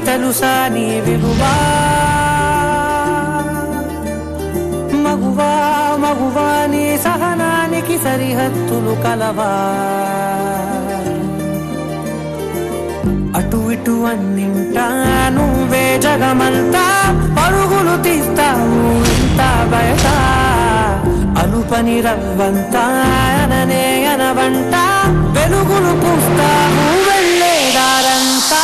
తెలుసా నీ విలువా మగువా మగువా నీ సహనానికి సరిహద్దులు కలవా అటు ఇటు అన్నింటా నువ్వే జగమంతా పరుగులు తీస్తావు ఇంత బయట అలుపని రవ్వంతా అననే అనవంట వెలుగులు పూస్తావు వెళ్ళేదారంతా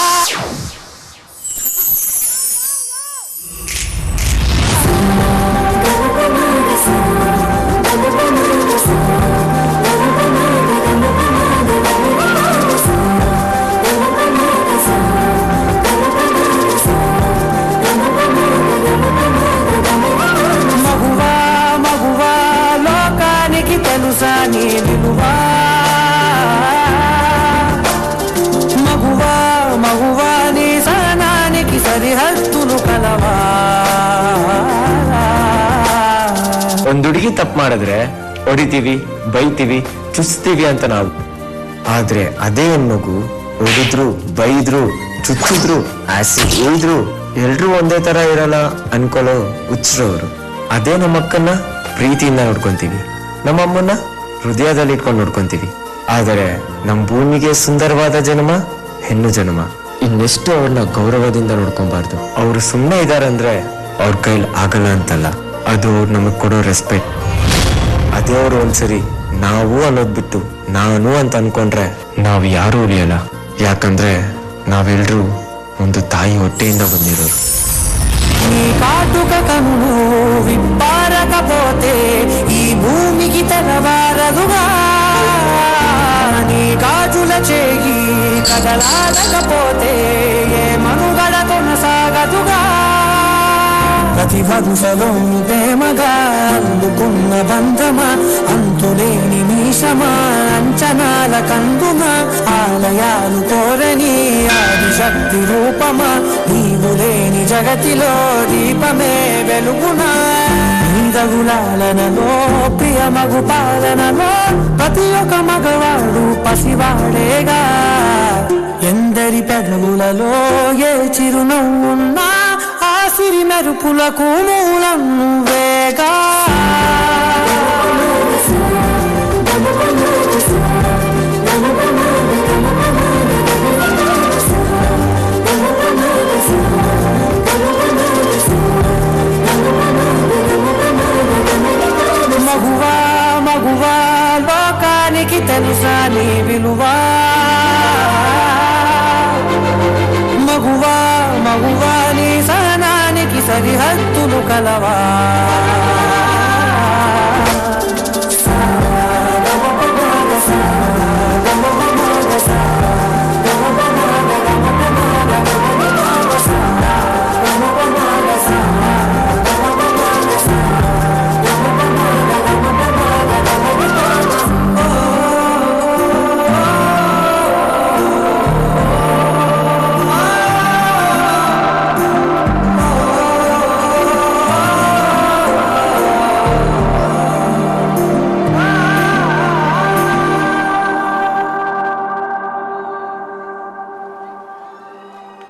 తెలుసా నీ విలువా మగువా మగువా నీ సహనానికి సరిహద్దులు కలవా ಒಂದ್ ಹುಡುಗಿ ತಪ್ಪು ಮಾಡಿದ್ರೆ ಹೊಡಿತೀವಿ ಬೈತೀವಿ ಚುಚ್ತೀವಿ ಅಂತ ನಾವು ಆದ್ರೆ ಅದೇ ಹೆಣ್ಮಗು ಹೊಡಿದ್ರು ಬೈದ್ರು ಚುಚ್ಚಿದ್ರು ಆಸಿಡ್ ಇಳಿದ್ರು ಎಲ್ರೂ ಒಂದೇ ತರ ಇರಲ್ಲ ಅನ್ಕೊಳ್ಳೋ ಹುಚ್ಚರವ್ರು ಅದೇ ನಮ್ಮಕ್ಕನ್ನ ಪ್ರೀತಿಯಿಂದ ನೋಡ್ಕೊಂತೀವಿ ನಮ್ಮಮ್ಮನ್ನ ಹೃದಯದಲ್ಲಿ ಇಟ್ಕೊಂಡು ನೋಡ್ಕೊಂತೀವಿ ಆದರೆ ನಮ್ಮ ಭೂಮಿಗೆ ಸುಂದರವಾದ ಜನ್ಮ ಹೆಣ್ಣು ಜನ್ಮ ಇನ್ನೆಷ್ಟು ಅವ್ರನ್ನ ಗೌರವದಿಂದ ನೋಡ್ಕೊಬಾರ್ದು ಅವ್ರು ಸುಮ್ಮನೆ ಇದಾರಂದ್ರೆ ಅವ್ರ ಕೈಲಿ ಆಗಲ್ಲ ಅಂತಲ್ಲ ಅದು ಅವ್ರು ನಮಗ್ ಕೊಡೋ ರೆಸ್ಪೆಕ್ಟ್ ಅದೇ ಅವ್ರು ಒಂದ್ಸರಿ ನಾವು ಅನ್ನೋದ್ ಬಿಟ್ಟು ನಾನು ಅಂತ ಅನ್ಕೊಂಡ್ರೆ ನಾವ್ ಯಾರು ಉಳಿಯಲ್ಲ ಯಾಕಂದ್ರೆ ನಾವೆಲ್ರೂ ಒಂದು ತಾಯಿ ಹೊಟ್ಟೆಯಿಂದ ಬಂದಿರೋರು నీ కాటుక కన్ను విప్పారకపోతే ఈ భూమికి తెరవారదుగా నీ గాజుల చేయి కదలాడకపోతే ఏ మనుగడ కొనసాగదుగా ప్రతి వరుసలో ప్రేమగా అందుకున్న బంధమా అంతులేని మీషమా అంచనాల కందుమా ఆలయాలు కోరని ఆదిశక్తి రూపమా నీవు లేని జగతిలో దీపమే వెలుగునా నీదగులాలనలో ప్రియ మగు పాలనలో ప్రతి ఒక్క మగవాడు పసివాడేగా ఎందరి పెదవులలో ఏ చిరునవ్వున్నా సిరి మెరుపులకు మూలం నువ్వేగా మగువా మగువా లోకానికి తెలుసా నీ విలువా మగువా మగువా నీ సహనానికి సరిహద్దులు కలవా